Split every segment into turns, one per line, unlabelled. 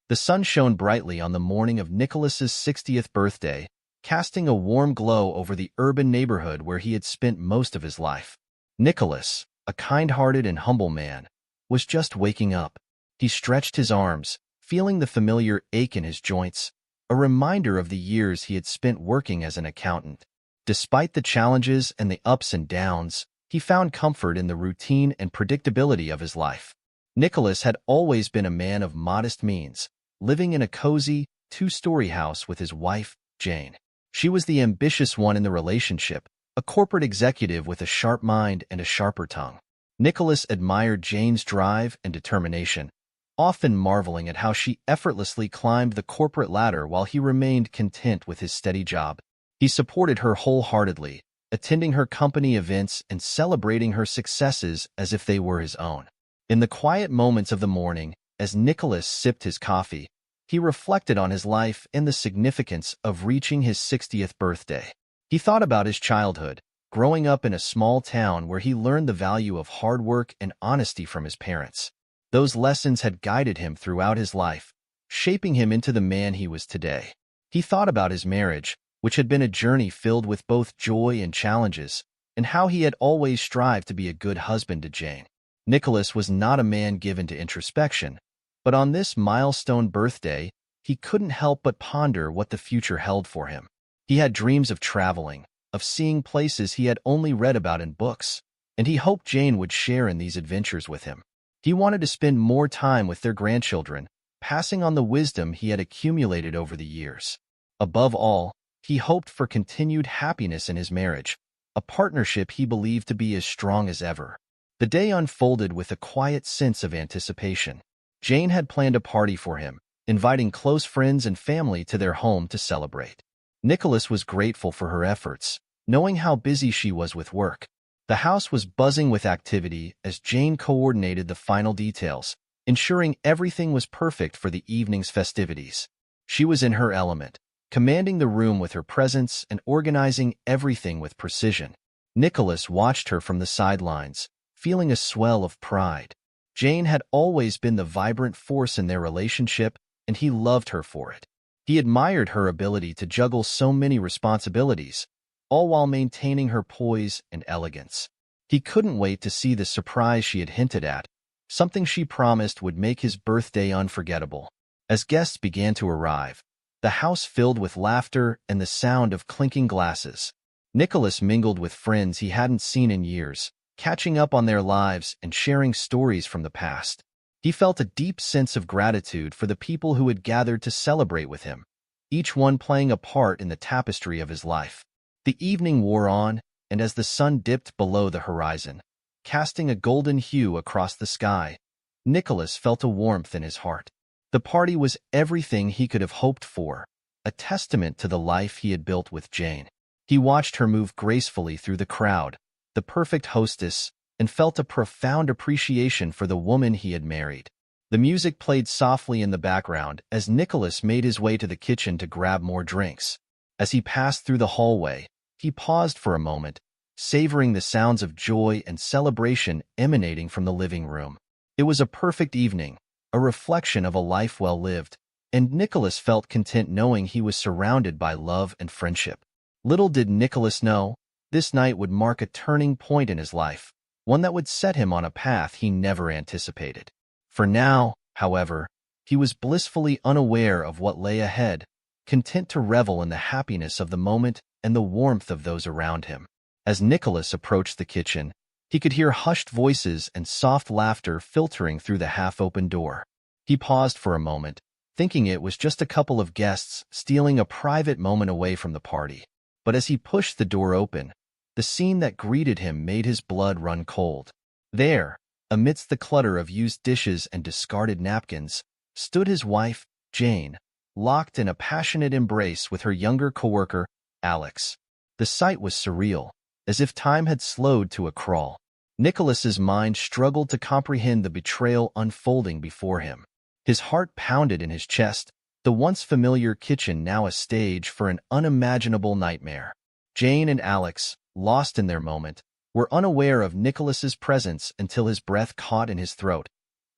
The sun shone brightly on the morning of Nicholas's 60th birthday, casting a warm glow over the urban neighborhood where he had spent most of his life. Nicholas, a kind-hearted and humble man, was just waking up. He stretched his arms, feeling the familiar ache in his joints, a reminder of the years he had spent working as an accountant. Despite the challenges and the ups and downs, he found comfort in the routine and predictability of his life. Nicholas had always been a man of modest means, living in a cozy, two-story house with his wife, Jane. She was the ambitious one in the relationship, a corporate executive with a sharp mind and a sharper tongue. Nicholas admired Jane's drive and determination, often marveling at how she effortlessly climbed the corporate ladder while he remained content with his steady job. He supported her wholeheartedly, attending her company events and celebrating her successes as if they were his own. In the quiet moments of the morning, as Nicholas sipped his coffee, he reflected on his life and the significance of reaching his 60th birthday. He thought about his childhood, growing up in a small town where he learned the value of hard work and honesty from his parents. Those lessons had guided him throughout his life, shaping him into the man he was today. He thought about his marriage, which had been a journey filled with both joy and challenges, and how he had always strived to be a good husband to Jane. Nicholas was not a man given to introspection, but on this milestone birthday, he couldn't help but ponder what the future held for him. He had dreams of traveling, of seeing places he had only read about in books, and he hoped Jane would share in these adventures with him. He wanted to spend more time with their grandchildren, passing on the wisdom he had accumulated over the years. Above all, he hoped for continued happiness in his marriage, a partnership he believed to be as strong as ever. The day unfolded with a quiet sense of anticipation. Jane had planned a party for him, inviting close friends and family to their home to celebrate. Nicholas was grateful for her efforts, knowing how busy she was with work. The house was buzzing with activity as Jane coordinated the final details, ensuring everything was perfect for the evening's festivities. She was in her element, commanding the room with her presence and organizing everything with precision. Nicholas watched her from the sidelines, feeling a swell of pride. Jane had always been the vibrant force in their relationship, and he loved her for it. He admired her ability to juggle so many responsibilities, all while maintaining her poise and elegance. He couldn't wait to see the surprise she had hinted at, something she promised would make his birthday unforgettable. As guests began to arrive, the house filled with laughter and the sound of clinking glasses. Nicholas mingled with friends he hadn't seen in years, catching up on their lives and sharing stories from the past. He felt a deep sense of gratitude for the people who had gathered to celebrate with him, each one playing a part in the tapestry of his life. The evening wore on, and as the sun dipped below the horizon, casting a golden hue across the sky, Nicholas felt a warmth in his heart. The party was everything he could have hoped for, a testament to the life he had built with Jane. He watched her move gracefully through the crowd, the perfect hostess, and felt a profound appreciation for the woman he had married. The music played softly in the background as Nicholas made his way to the kitchen to grab more drinks. As he passed through the hallway, he paused for a moment, savoring the sounds of joy and celebration emanating from the living room. It was a perfect evening, a reflection of a life well lived, and Nicholas felt content knowing he was surrounded by love and friendship. Little did Nicholas know, this night would mark a turning point in his life, one that would set him on a path he never anticipated. For now, however, he was blissfully unaware of what lay ahead, content to revel in the happiness of the moment and the warmth of those around him. As Nicholas approached the kitchen, he could hear hushed voices and soft laughter filtering through the half-open door. He paused for a moment, thinking it was just a couple of guests stealing a private moment away from the party. But as he pushed the door open, the scene that greeted him made his blood run cold. There, amidst the clutter of used dishes and discarded napkins, stood his wife, Jane, locked in a passionate embrace with her younger coworker, Alex. The sight was surreal, as if time had slowed to a crawl. Nicholas's mind struggled to comprehend the betrayal unfolding before him. His heart pounded in his chest, the once familiar kitchen now a stage for an unimaginable nightmare. Jane and Alex, lost in their moment, were unaware of Nicholas's presence until his breath caught in his throat,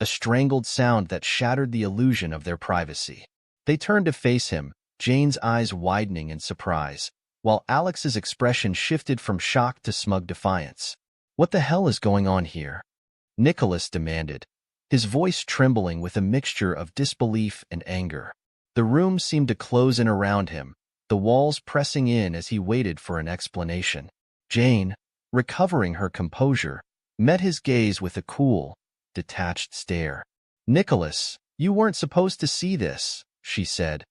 a strangled sound that shattered the illusion of their privacy. They turned to face him, Jane's eyes widening in surprise, while Alex's expression shifted from shock to smug defiance. "What the hell is going on here?" Nicholas demanded, his voice trembling with a mixture of disbelief and anger. The room seemed to close in around him, the walls pressing in as he waited for an explanation. Jane, recovering her composure, met his gaze with a cool, detached stare. "Nicholas, you weren't supposed to see this," she said,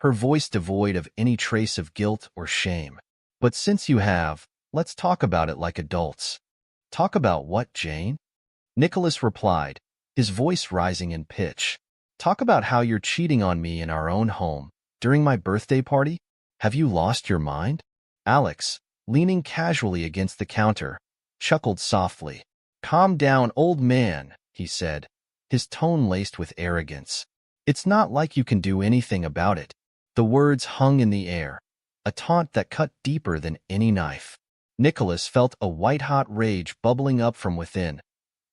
her voice devoid of any trace of guilt or shame. "But since you have, let's talk about it like adults." "Talk about what, Jane?" Nicholas replied, his voice rising in pitch. "Talk about how you're cheating on me in our own home, during my birthday party? Have you lost your mind?" Alex, leaning casually against the counter, chuckled softly. "Calm down, old man," he said, his tone laced with arrogance. "It's not like you can do anything about it." The words hung in the air, a taunt that cut deeper than any knife. Nicholas felt a white-hot rage bubbling up from within,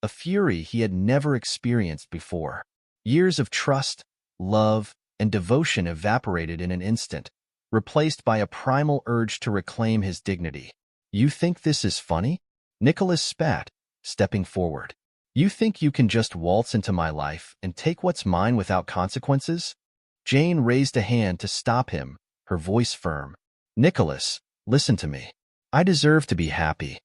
a fury he had never experienced before. Years of trust, love, and devotion evaporated in an instant, replaced by a primal urge to reclaim his dignity. "You think this is funny?" Nicholas spat, stepping forward. "You think you can just waltz into my life and take what's mine without consequences?" Jane raised a hand to stop him, her voice firm. "Nicholas, listen to me. I deserve to be happy.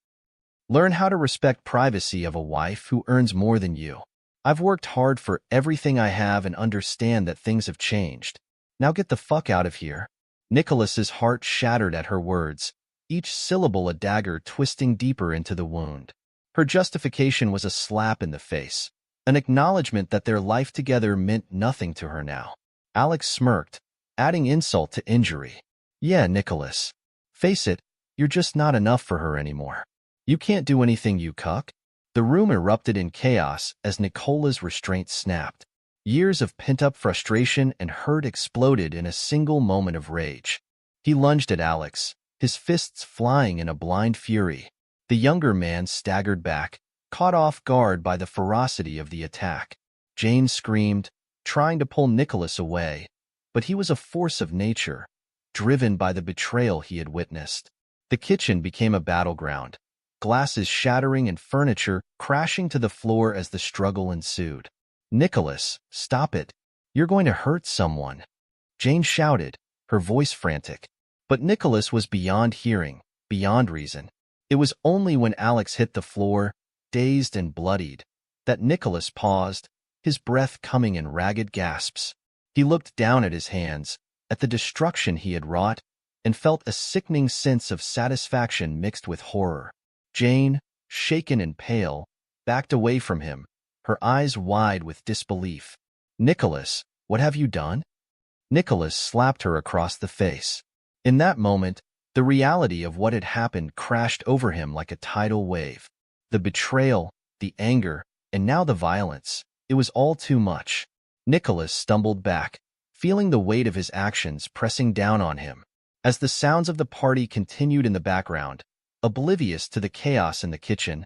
Learn how to respect privacy of a wife who earns more than you. I've worked hard for everything I have and understand that things have changed. Now get the fuck out of here." Nicholas's heart shattered at her words, each syllable a dagger twisting deeper into the wound. Her justification was a slap in the face, an acknowledgement that their life together meant nothing to her now. Alex smirked, adding insult to injury. "Yeah, Nicholas. Face it, you're just not enough for her anymore. You can't do anything, you cuck." The room erupted in chaos as Nicola's restraint snapped. Years of pent-up frustration and hurt exploded in a single moment of rage. He lunged at Alex, his fists flying in a blind fury. The younger man staggered back, caught off guard by the ferocity of the attack. Jane screamed, trying to pull Nicholas away, but he was a force of nature, driven by the betrayal he had witnessed. The kitchen became a battleground, glasses shattering and furniture crashing to the floor as the struggle ensued. "Nicholas, stop it. You're going to hurt someone," Jane shouted, her voice frantic. But Nicholas was beyond hearing, beyond reason. It was only when Alex hit the floor, dazed and bloodied, that Nicholas paused, his breath coming in ragged gasps. He looked down at his hands, at the destruction he had wrought, and felt a sickening sense of satisfaction mixed with horror. Jane, shaken and pale, backed away from him, her eyes wide with disbelief. "Nicholas, what have you done?" Nicholas slapped her across the face. In that moment, the reality of what had happened crashed over him like a tidal wave. The betrayal, the anger, and now the violence. It was all too much. Nicholas stumbled back, feeling the weight of his actions pressing down on him. As the sounds of the party continued in the background, oblivious to the chaos in the kitchen,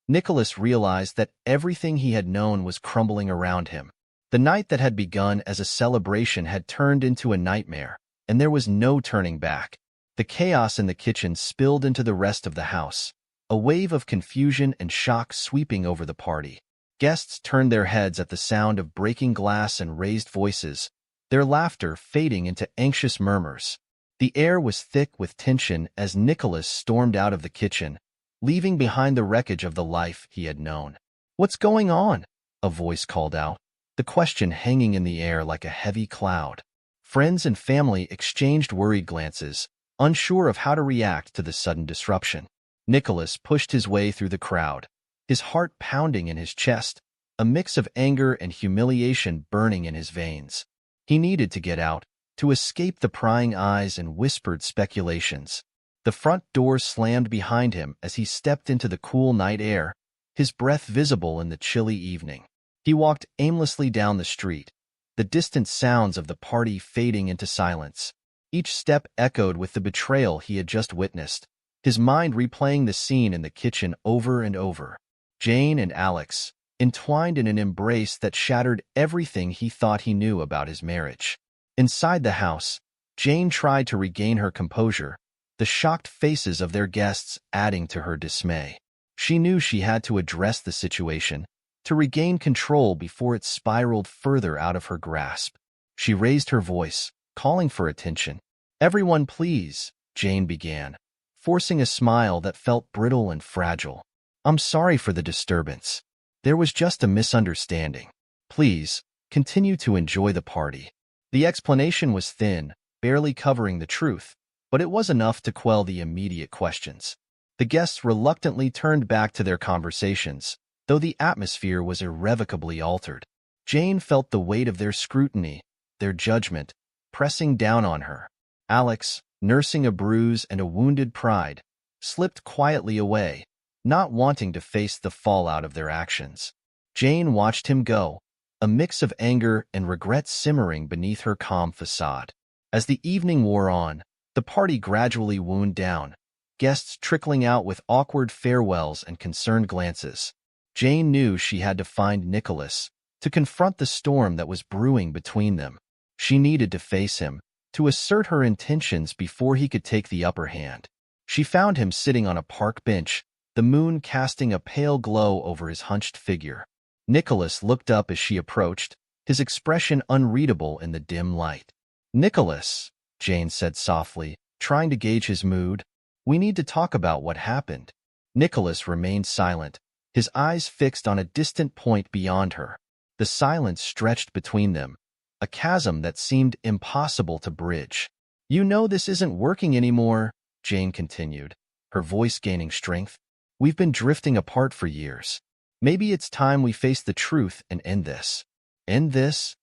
Nicholas realized that everything he had known was crumbling around him. The night that had begun as a celebration had turned into a nightmare, and there was no turning back. The chaos in the kitchen spilled into the rest of the house, a wave of confusion and shock sweeping over the party. Guests turned their heads at the sound of breaking glass and raised voices, their laughter fading into anxious murmurs. The air was thick with tension as Nicholas stormed out of the kitchen, leaving behind the wreckage of the life he had known. "What's going on?" a voice called out, the question hanging in the air like a heavy cloud. Friends and family exchanged worried glances, unsure of how to react to the sudden disruption. Nicholas pushed his way through the crowd, his heart pounding in his chest, a mix of anger and humiliation burning in his veins. He needed to get out, to escape the prying eyes and whispered speculations. The front door slammed behind him as he stepped into the cool night air, his breath visible in the chilly evening. He walked aimlessly down the street, the distant sounds of the party fading into silence. Each step echoed with the betrayal he had just witnessed, his mind replaying the scene in the kitchen over and over. Jane and Alex, entwined in an embrace that shattered everything he thought he knew about his marriage. Inside the house, Jane tried to regain her composure, the shocked faces of their guests adding to her dismay. She knew she had to address the situation, to regain control before it spiraled further out of her grasp. She raised her voice, calling for attention. "Everyone, please," Jane began, forcing a smile that felt brittle and fragile. "I'm sorry for the disturbance. There was just a misunderstanding. Please, continue to enjoy the party." The explanation was thin, barely covering the truth, but it was enough to quell the immediate questions. The guests reluctantly turned back to their conversations, though the atmosphere was irrevocably altered. Jane felt the weight of their scrutiny, their judgment, pressing down on her. Alex, nursing a bruise and a wounded pride, slipped quietly away, not wanting to face the fallout of their actions. Jane watched him go, a mix of anger and regret simmering beneath her calm facade. As the evening wore on, the party gradually wound down, guests trickling out with awkward farewells and concerned glances. Jane knew she had to find Nicholas, to confront the storm that was brewing between them. She needed to face him, to assert her intentions before he could take the upper hand. She found him sitting on a park bench, the moon casting a pale glow over his hunched figure. Nicholas looked up as she approached, his expression unreadable in the dim light. "Nicholas," Jane said softly, trying to gauge his mood, "we need to talk about what happened." Nicholas remained silent, his eyes fixed on a distant point beyond her. The silence stretched between them, a chasm that seemed impossible to bridge. "You know this isn't working anymore," Jane continued, her voice gaining strength. "We've been drifting apart for years. Maybe it's time we face the truth and end this." "End this?"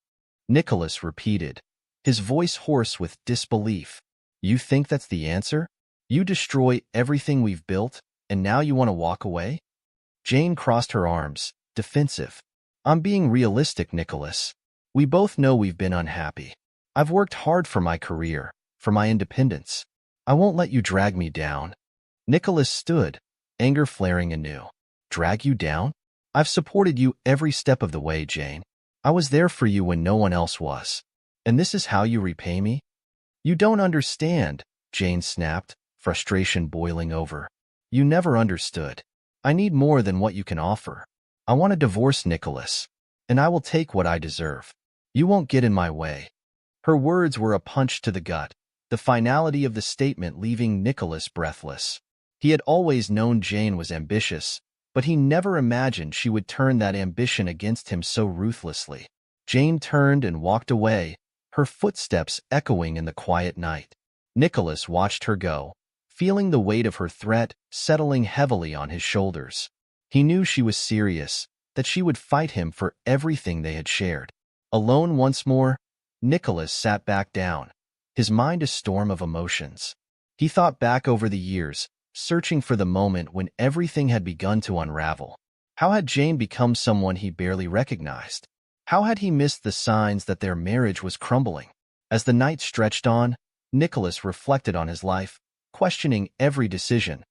Nicholas repeated, his voice hoarse with disbelief. "You think that's the answer? You destroy everything we've built, and now you want to walk away?" Jane crossed her arms, defensive. "I'm being realistic, Nicholas. We both know we've been unhappy. I've worked hard for my career, for my independence. I won't let you drag me down." Nicholas stood, anger flaring anew. "Drag you down? I've supported you every step of the way, Jane. I was there for you when no one else was. And this is how you repay me?" "You don't understand," Jane snapped, frustration boiling over. "You never understood. I need more than what you can offer. I want a divorce, Nicholas, and I will take what I deserve. You won't get in my way." Her words were a punch to the gut, the finality of the statement leaving Nicholas breathless. He had always known Jane was ambitious, but he never imagined she would turn that ambition against him so ruthlessly. Jane turned and walked away, her footsteps echoing in the quiet night. Nicholas watched her go, feeling the weight of her threat settling heavily on his shoulders. He knew she was serious, that she would fight him for everything they had shared. Alone once more, Nicholas sat back down, his mind a storm of emotions. He thought back over the years, searching for the moment when everything had begun to unravel. How had Jane become someone he barely recognized? How had he missed the signs that their marriage was crumbling? As the night stretched on, Nicholas reflected on his life, questioning every decision,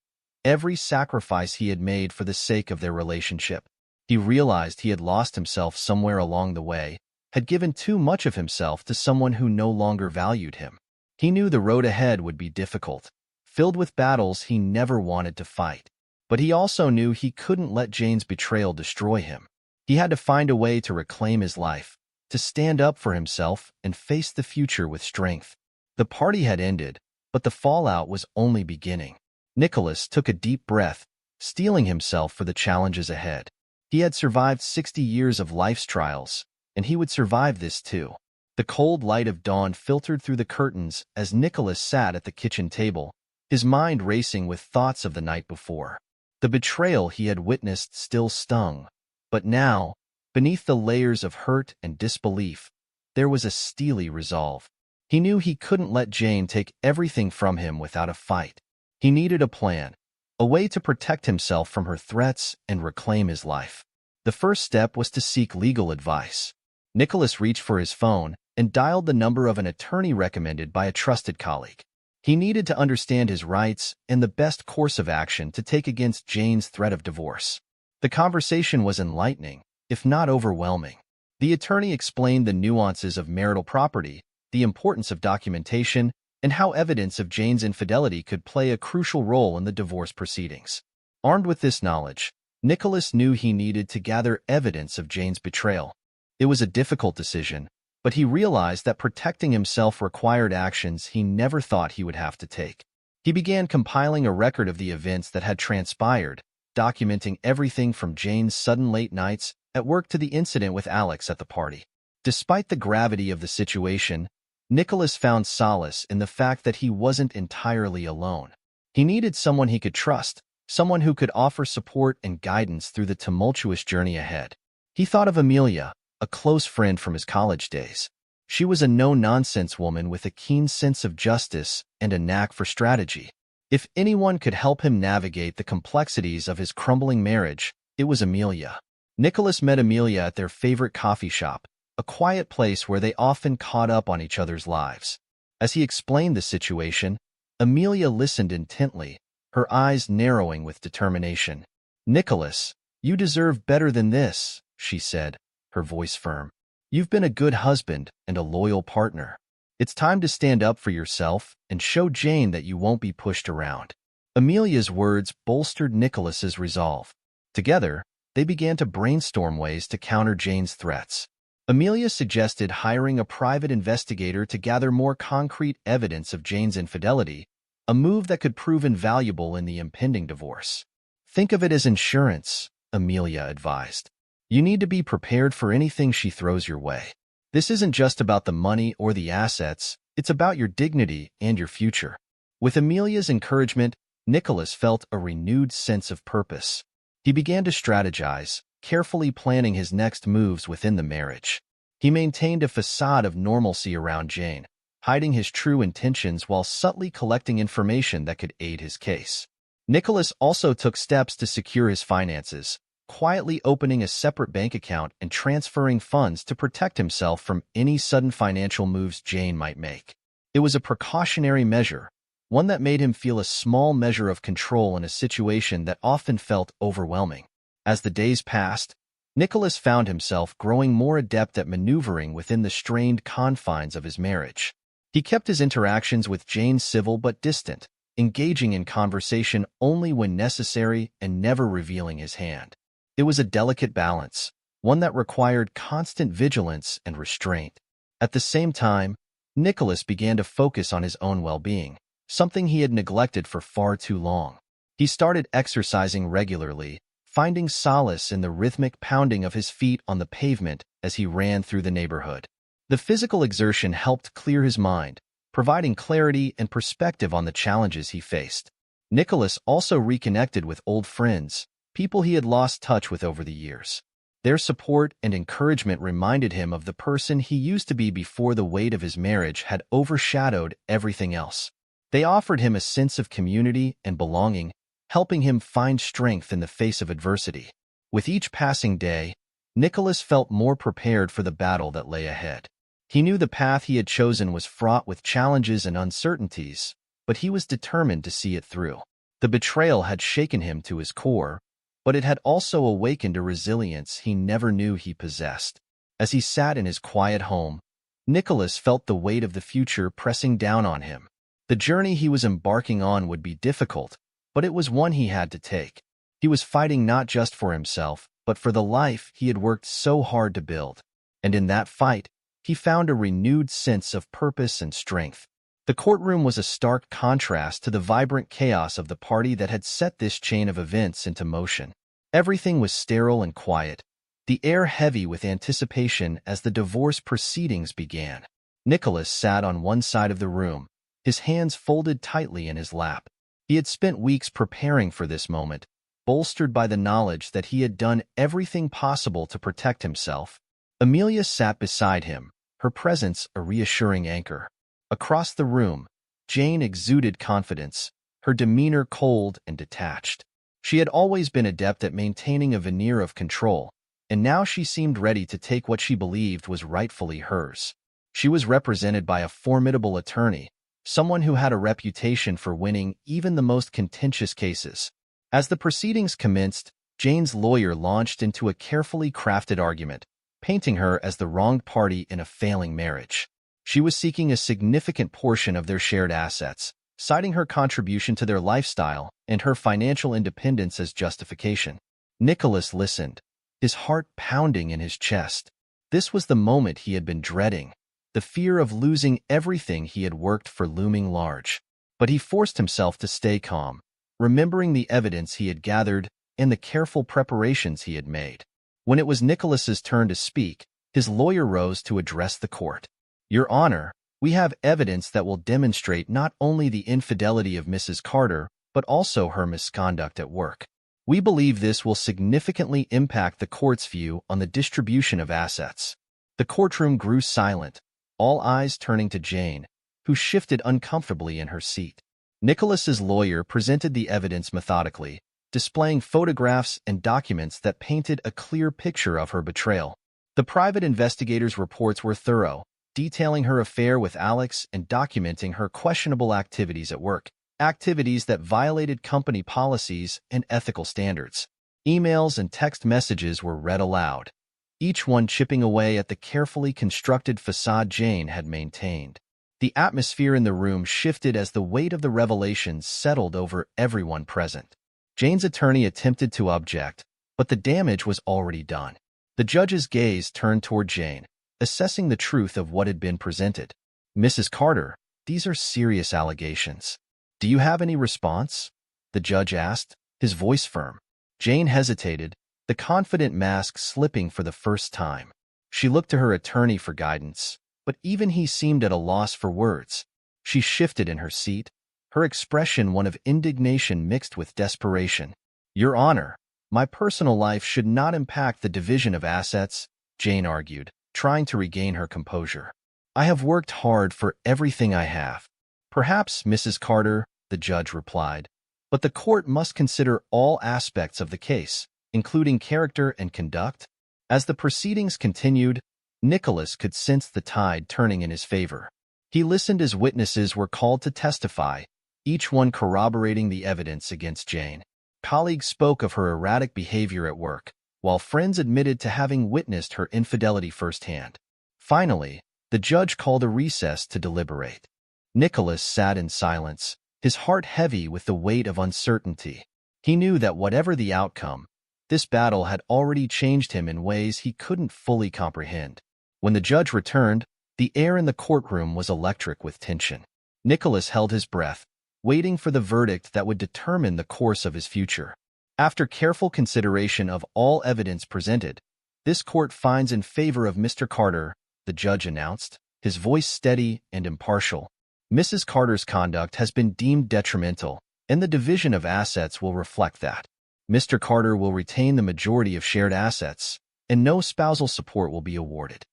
every sacrifice he had made for the sake of their relationship. He realized he had lost himself somewhere along the way, had given too much of himself to someone who no longer valued him. He knew the road ahead would be difficult, filled with battles he never wanted to fight. But he also knew he couldn't let Jane's betrayal destroy him. He had to find a way to reclaim his life, to stand up for himself and face the future with strength. The party had ended, but the fallout was only beginning. Nicholas took a deep breath, steeling himself for the challenges ahead. He had survived 60 years of life's trials, and he would survive this too. The cold light of dawn filtered through the curtains as Nicholas sat at the kitchen table, his mind racing with thoughts of the night before. The betrayal he had witnessed still stung, but now, beneath the layers of hurt and disbelief, there was a steely resolve. He knew he couldn't let Jane take everything from him without a fight. He needed a plan, a way to protect himself from her threats and reclaim his life. The first step was to seek legal advice. Nicholas reached for his phone and dialed the number of an attorney recommended by a trusted colleague. He needed to understand his rights and the best course of action to take against Jane's threat of divorce. The conversation was enlightening, if not overwhelming. The attorney explained the nuances of marital property, the importance of documentation, and how evidence of Jane's infidelity could play a crucial role in the divorce proceedings. Armed with this knowledge, Nicholas knew he needed to gather evidence of Jane's betrayal. It was a difficult decision, but he realized that protecting himself required actions he never thought he would have to take. He began compiling a record of the events that had transpired, documenting everything from Jane's sudden late nights at work to the incident with Alex at the party. Despite the gravity of the situation, Nicholas found solace in the fact that he wasn't entirely alone. He needed someone he could trust, someone who could offer support and guidance through the tumultuous journey ahead. He thought of Amelia, a close friend from his college days. She was a no-nonsense woman with a keen sense of justice and a knack for strategy. If anyone could help him navigate the complexities of his crumbling marriage, it was Amelia. Nicholas met Amelia at their favorite coffee shop, a quiet place where they often caught up on each other's lives. As he explained the situation, Amelia listened intently, her eyes narrowing with determination. "Nicholas, you deserve better than this," she said, her voice firm. "You've been a good husband and a loyal partner. It's time to stand up for yourself and show Jane that you won't be pushed around." Amelia's words bolstered Nicholas's resolve. Together, they began to brainstorm ways to counter Jane's threats. Amelia suggested hiring a private investigator to gather more concrete evidence of Jane's infidelity, a move that could prove invaluable in the impending divorce. "Think of it as insurance," Amelia advised. "You need to be prepared for anything she throws your way. This isn't just about the money or the assets, it's about your dignity and your future." With Amelia's encouragement, Nicholas felt a renewed sense of purpose. He began to strategize, carefully planning his next moves within the marriage. He maintained a facade of normalcy around Jane, hiding his true intentions while subtly collecting information that could aid his case. Nicholas also took steps to secure his finances, quietly opening a separate bank account and transferring funds to protect himself from any sudden financial moves Jane might make. It was a precautionary measure, one that made him feel a small measure of control in a situation that often felt overwhelming. As the days passed, Nicholas found himself growing more adept at maneuvering within the strained confines of his marriage. He kept his interactions with Jane civil but distant, engaging in conversation only when necessary and never revealing his hand. It was a delicate balance, one that required constant vigilance and restraint. At the same time, Nicholas began to focus on his own well-being, something he had neglected for far too long. He started exercising regularly, finding solace in the rhythmic pounding of his feet on the pavement as he ran through the neighborhood. The physical exertion helped clear his mind, providing clarity and perspective on the challenges he faced. Nicholas also reconnected with old friends, people he had lost touch with over the years. Their support and encouragement reminded him of the person he used to be before the weight of his marriage had overshadowed everything else. They offered him a sense of community and belonging, helping him find strength in the face of adversity. With each passing day, Nicholas felt more prepared for the battle that lay ahead. He knew the path he had chosen was fraught with challenges and uncertainties, but he was determined to see it through. The betrayal had shaken him to his core, but it had also awakened a resilience he never knew he possessed. As he sat in his quiet home, Nicholas felt the weight of the future pressing down on him. The journey he was embarking on would be difficult, but it was one he had to take. He was fighting not just for himself, but for the life he had worked so hard to build. And in that fight, he found a renewed sense of purpose and strength. The courtroom was a stark contrast to the vibrant chaos of the party that had set this chain of events into motion. Everything was sterile and quiet, the air heavy with anticipation as the divorce proceedings began. Nicholas sat on one side of the room, his hands folded tightly in his lap. He had spent weeks preparing for this moment, bolstered by the knowledge that he had done everything possible to protect himself. Amelia sat beside him, her presence a reassuring anchor. Across the room, Jane exuded confidence, her demeanor cold and detached. She had always been adept at maintaining a veneer of control, and now she seemed ready to take what she believed was rightfully hers. She was represented by a formidable attorney, someone who had a reputation for winning even the most contentious cases. As the proceedings commenced, Jane's lawyer launched into a carefully crafted argument, painting her as the wronged party in a failing marriage. She was seeking a significant portion of their shared assets, citing her contribution to their lifestyle and her financial independence as justification. Nicholas listened, his heart pounding in his chest. This was the moment he had been dreading, the fear of losing everything he had worked for looming large. But he forced himself to stay calm, remembering the evidence he had gathered and the careful preparations he had made. When it was Nicholas's turn to speak, his lawyer rose to address the court. "Your Honor, we have evidence that will demonstrate not only the infidelity of Mrs. Carter, but also her misconduct at work. We believe this will significantly impact the court's view on the distribution of assets." The courtroom grew silent, all eyes turning to Jane, who shifted uncomfortably in her seat. Nicholas's lawyer presented the evidence methodically, displaying photographs and documents that painted a clear picture of her betrayal. The private investigator's reports were thorough, detailing her affair with Alex and documenting her questionable activities at work, activities that violated company policies and ethical standards. Emails and text messages were read aloud, each one chipping away at the carefully constructed facade Jane had maintained. The atmosphere in the room shifted as the weight of the revelations settled over everyone present. Jane's attorney attempted to object, but the damage was already done. The judge's gaze turned toward Jane, assessing the truth of what had been presented. "Mrs. Carter, these are serious allegations. Do you have any response?" the judge asked, his voice firm. Jane hesitated, the confident mask slipping for the first time. She looked to her attorney for guidance, but even he seemed at a loss for words. She shifted in her seat, her expression one of indignation mixed with desperation. "Your Honor, my personal life should not impact the division of assets," Jane argued, trying to regain her composure. "I have worked hard for everything I have." "Perhaps, Mrs. Carter," the judge replied, "but the court must consider all aspects of the case, including character and conduct." As the proceedings continued, Nicholas could sense the tide turning in his favor. He listened as witnesses were called to testify, each one corroborating the evidence against Jane. Colleagues spoke of her erratic behavior at work, while friends admitted to having witnessed her infidelity firsthand. Finally, the judge called a recess to deliberate. Nicholas sat in silence, his heart heavy with the weight of uncertainty. He knew that whatever the outcome, this battle had already changed him in ways he couldn't fully comprehend. When the judge returned, the air in the courtroom was electric with tension. Nicholas held his breath, waiting for the verdict that would determine the course of his future. After careful consideration of all evidence presented, "This court finds in favor of Mr. Carter," the judge announced, his voice steady and impartial. "Mrs. Carter's conduct has been deemed detrimental, and the division of assets will reflect that. Mr. Carter will retain the majority of shared assets, and no spousal support will be awarded."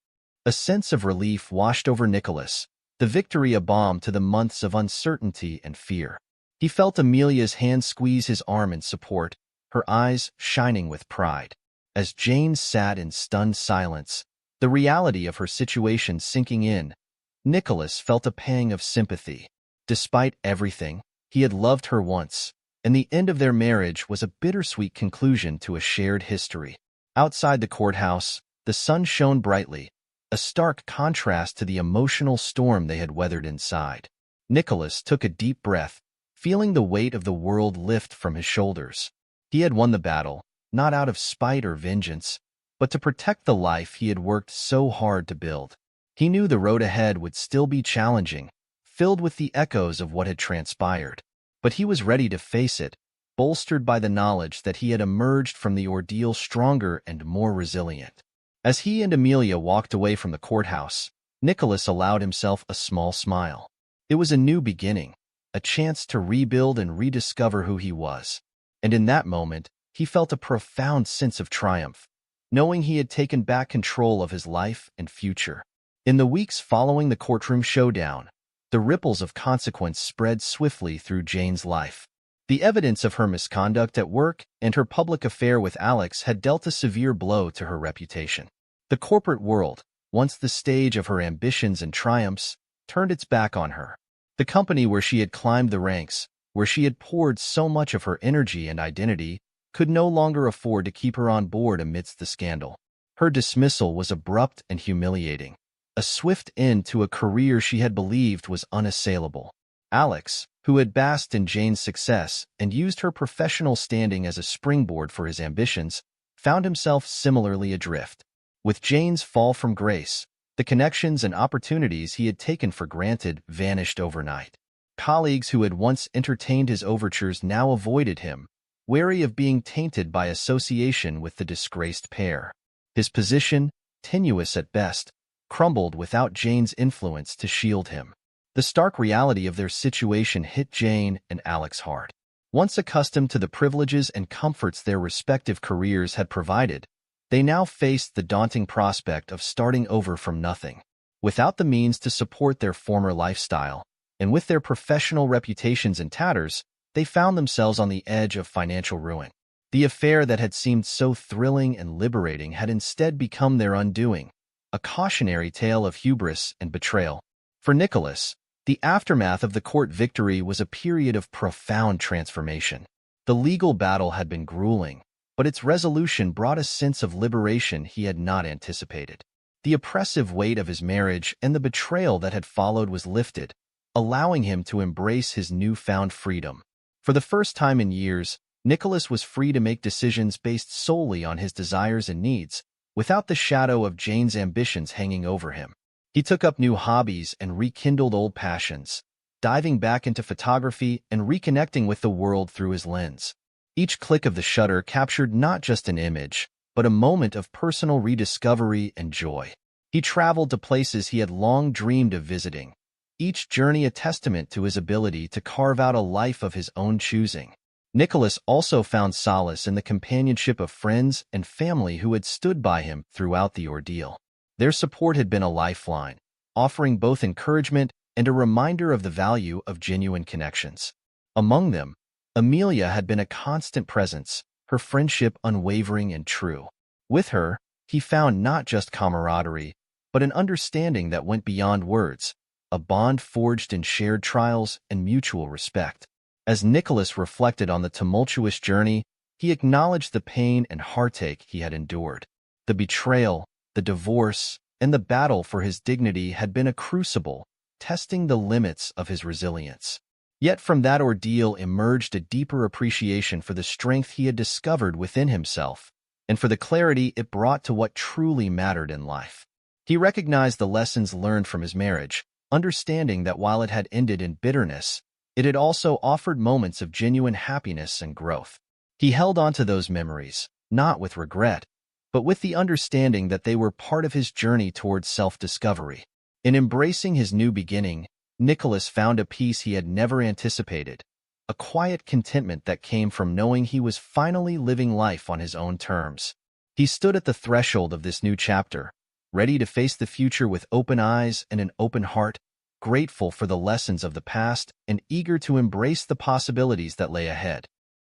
A sense of relief washed over Nicholas, the victory a balm to the months of uncertainty and fear. He felt Amelia's hand squeeze his arm in support, her eyes shining with pride. As Jane sat in stunned silence, the reality of her situation sinking in, Nicholas felt a pang of sympathy. Despite everything, he had loved her once, and the end of their marriage was a bittersweet conclusion to a shared history. Outside the courthouse, the sun shone brightly, a stark contrast to the emotional storm they had weathered inside. Nicholas took a deep breath, feeling the weight of the world lift from his shoulders. He had won the battle, not out of spite or vengeance, but to protect the life he had worked so hard to build. He knew the road ahead would still be challenging, filled with the echoes of what had transpired. But he was ready to face it, bolstered by the knowledge that he had emerged from the ordeal stronger and more resilient. As he and Amelia walked away from the courthouse, Nicholas allowed himself a small smile. It was a new beginning, a chance to rebuild and rediscover who he was. And in that moment, he felt a profound sense of triumph, knowing he had taken back control of his life and future. In the weeks following the courtroom showdown, the ripples of consequence spread swiftly through Jane's life. The evidence of her misconduct at work and her public affair with Alex had dealt a severe blow to her reputation. The corporate world, once the stage of her ambitions and triumphs, turned its back on her. The company where she had climbed the ranks, where she had poured so much of her energy and identity, could no longer afford to keep her on board amidst the scandal. Her dismissal was abrupt and humiliating, a swift end to a career she had believed was unassailable. Alex, who had basked in Jane's success and used her professional standing as a springboard for his ambitions, found himself similarly adrift. With Jane's fall from grace, the connections and opportunities he had taken for granted vanished overnight. Colleagues who had once entertained his overtures now avoided him, wary of being tainted by association with the disgraced pair. His position, tenuous at best, crumbled without Jane's influence to shield him. The stark reality of their situation hit Jane and Alex hard. Once accustomed to the privileges and comforts their respective careers had provided, they now faced the daunting prospect of starting over from nothing. Without the means to support their former lifestyle, and with their professional reputations in tatters, they found themselves on the edge of financial ruin. The affair that had seemed so thrilling and liberating had instead become their undoing, a cautionary tale of hubris and betrayal. For Nicholas, the aftermath of the court victory was a period of profound transformation. The legal battle had been grueling, but its resolution brought a sense of liberation he had not anticipated. The oppressive weight of his marriage and the betrayal that had followed was lifted, allowing him to embrace his newfound freedom. For the first time in years, Nicholas was free to make decisions based solely on his desires and needs, without the shadow of Jane's ambitions hanging over him. He took up new hobbies and rekindled old passions, diving back into photography and reconnecting with the world through his lens. Each click of the shutter captured not just an image, but a moment of personal rediscovery and joy. He traveled to places he had long dreamed of visiting, each journey a testament to his ability to carve out a life of his own choosing. Nicholas also found solace in the companionship of friends and family who had stood by him throughout the ordeal. Their support had been a lifeline, offering both encouragement and a reminder of the value of genuine connections. Among them, Amelia had been a constant presence, her friendship unwavering and true. With her, he found not just camaraderie, but an understanding that went beyond words, a bond forged in shared trials and mutual respect. As Nicholas reflected on the tumultuous journey, he acknowledged the pain and heartache he had endured. The betrayal, the divorce, and the battle for his dignity had been a crucible, testing the limits of his resilience. Yet from that ordeal emerged a deeper appreciation for the strength he had discovered within himself, and for the clarity it brought to what truly mattered in life. He recognized the lessons learned from his marriage, understanding that while it had ended in bitterness, it had also offered moments of genuine happiness and growth. He held on to those memories, not with regret, but with the understanding that they were part of his journey towards self-discovery. In embracing his new beginning, Nicholas found a peace he had never anticipated, a quiet contentment that came from knowing he was finally living life on his own terms. He stood at the threshold of this new chapter, ready to face the future with open eyes and an open heart, grateful for the lessons of the past and eager to embrace the possibilities that lay ahead.